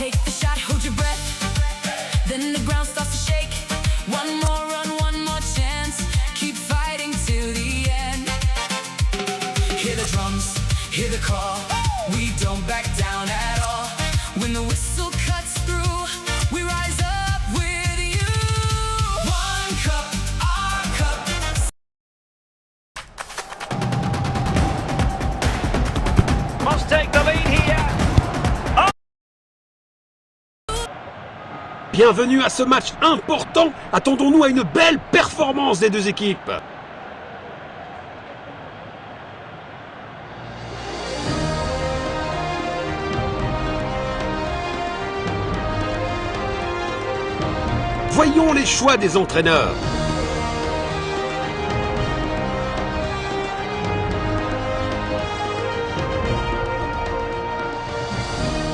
Take the shot, hold your breath. Then the ground starts to shake. One more run, one more chance. Keep fighting till the end. Hear the drums, hear the call. We don't back down at all. When the whistle cuts through, we rise up with you. One cup, our cup. Must take the lead here. Bienvenue à ce match important. Attendons-nous à une belle performance des deux équipes. Voyons les choix des entraîneurs.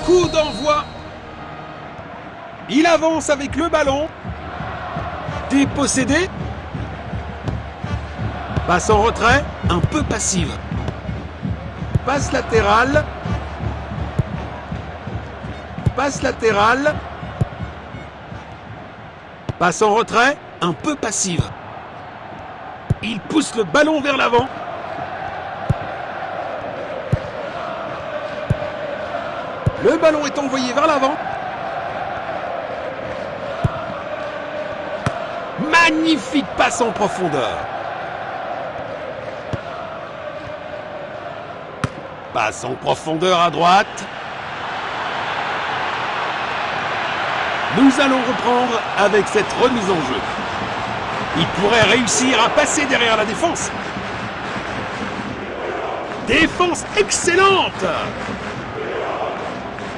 Coup d'envoi. Il avance avec le ballon. Dépossédé. Passe en retrait, un peu passive. Passe latérale. Passe latérale. Passe en retrait, un peu passive. Il pousse le ballon vers l'avant. Le ballon est envoyé vers l'avant. Magnifique passe en profondeur. Passe en profondeur à droite. Nous allons reprendre avec cette remise en jeu. Il pourrait réussir à passer derrière la défense. Défense excellente.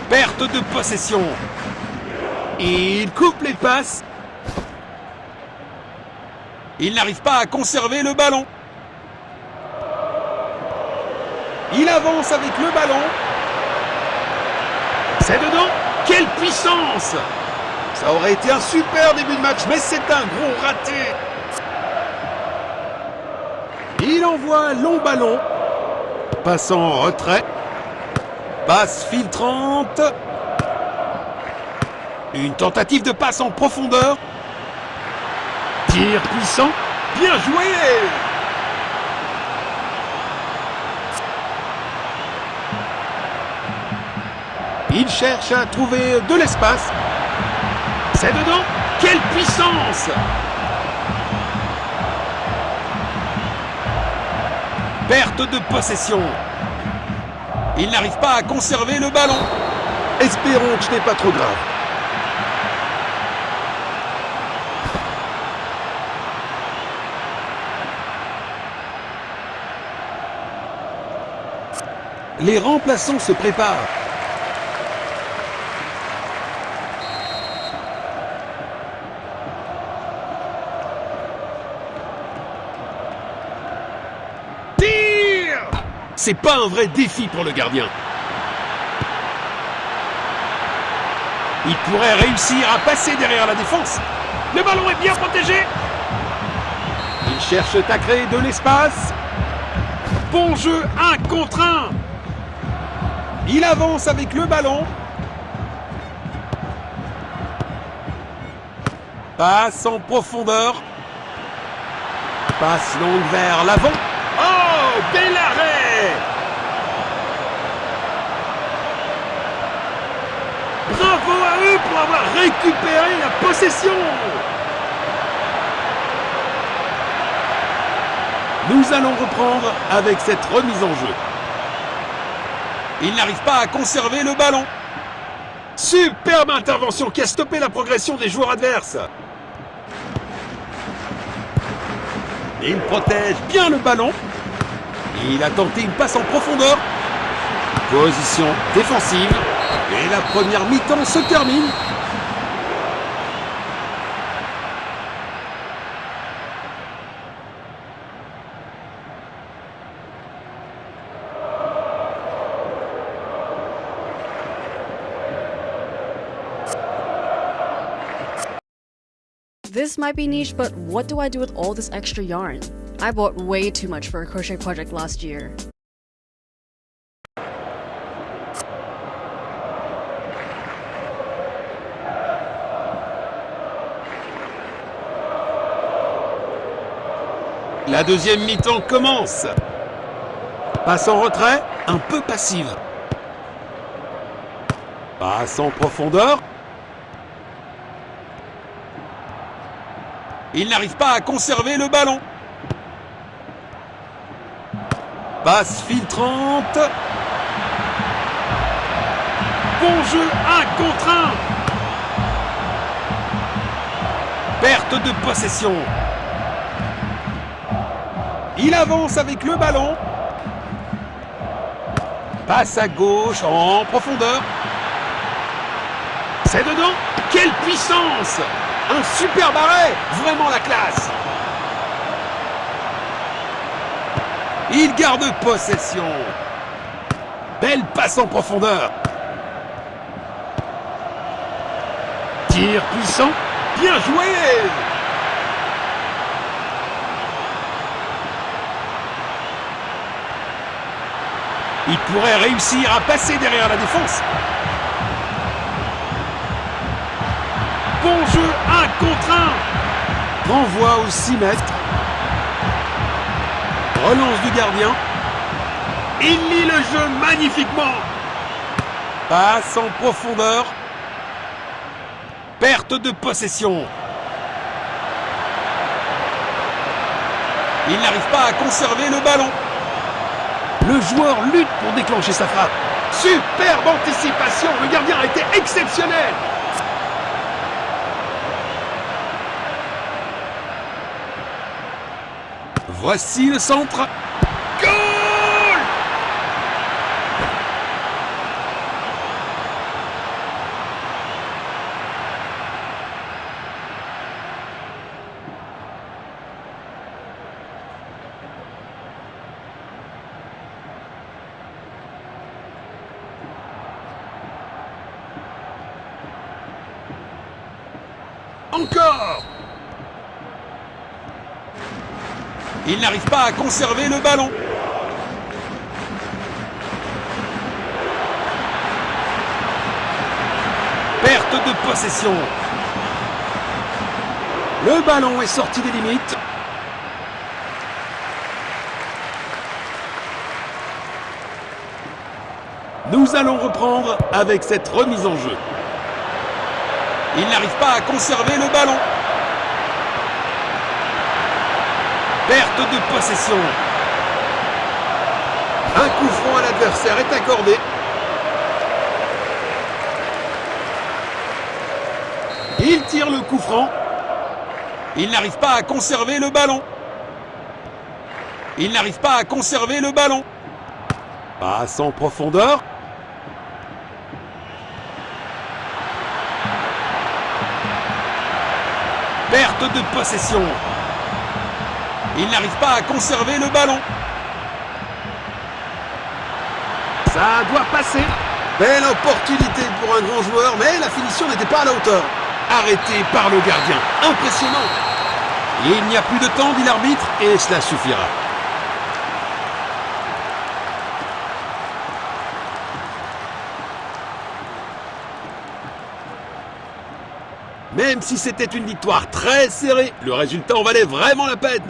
Perte de possession. Il coupe les passes. Il n'arrive pas à conserver le ballon. Il avance avec le ballon. C'est dedans. Quelle puissance! Ça aurait été un super début de match, mais c'est un gros raté. Il envoie un long ballon. Passe en retrait. Passe filtrante. Une tentative de passe en profondeur. Tir puissant. Bien joué! Il cherche à trouver de l'espace. C'est dedans. Quelle puissance! Perte de possession. Il n'arrive pas à conserver le ballon. Espérons que ce n'est pas trop grave. Les remplaçants se préparent. C'est pas un vrai défi pour le gardien. Il pourrait réussir à passer derrière la défense. Le ballon est bien protégé. Il cherche à créer de l'espace. Bon jeu, 1 contre 1. Il avance avec le ballon. Passe en profondeur. Passe longue vers l'avant. Oh, bel arrêt! Bravo à eux pour avoir récupéré la possession! Nous allons reprendre avec cette remise en jeu. Il n'arrive pas à conserver le ballon. Superbe intervention qui a stoppé la progression des joueurs adverses. Il protège bien le ballon. Il a tenté une passe en profondeur. Position défensive. Et la première mi-temps se termine. This might be niche, but what do I do with all this extra yarn? I bought way too much for a crochet project last year. La deuxième mi-temps commence. Passe en retrait, un peu passive. Passe en profondeur. Il n'arrive pas à conserver le ballon. Passe filtrante. Bon jeu, 1 contre 1. Perte de possession. Il avance avec le ballon. Passe à gauche en profondeur. C'est dedans. Quelle puissance! Un super arrêt. Vraiment la classe. Il garde possession. Belle passe en profondeur. Tir puissant. Bien joué. Il pourrait réussir à passer derrière la défense. Bon jeu, 1 contre 1. Renvoi aux 6 mètres. Relance du gardien. Il lit le jeu magnifiquement. Passe en profondeur. Perte de possession. Il n'arrive pas à conserver le ballon. Le joueur lutte pour déclencher sa frappe. Superbe anticipation. Le gardien a été exceptionnel. Voici le centre. Goal! Encore! Il n'arrive pas à conserver le ballon. Perte de possession. Le ballon est sorti des limites. Nous allons reprendre avec cette remise en jeu. Il n'arrive pas à conserver le ballon. Perte de possession. Un coup franc à l'adversaire est accordé. Il tire le coup franc. Il n'arrive pas à conserver le ballon. Il n'arrive pas à conserver le ballon. Passe en profondeur. Perte de possession. Il n'arrive pas à conserver le ballon. Ça doit passer. Belle opportunité pour un grand joueur, mais la finition n'était pas à la hauteur. Arrêté par le gardien. Impressionnant. Il n'y a plus de temps, dit l'arbitre, et cela suffira. Même si c'était une victoire très serrée, le résultat en valait vraiment la peine.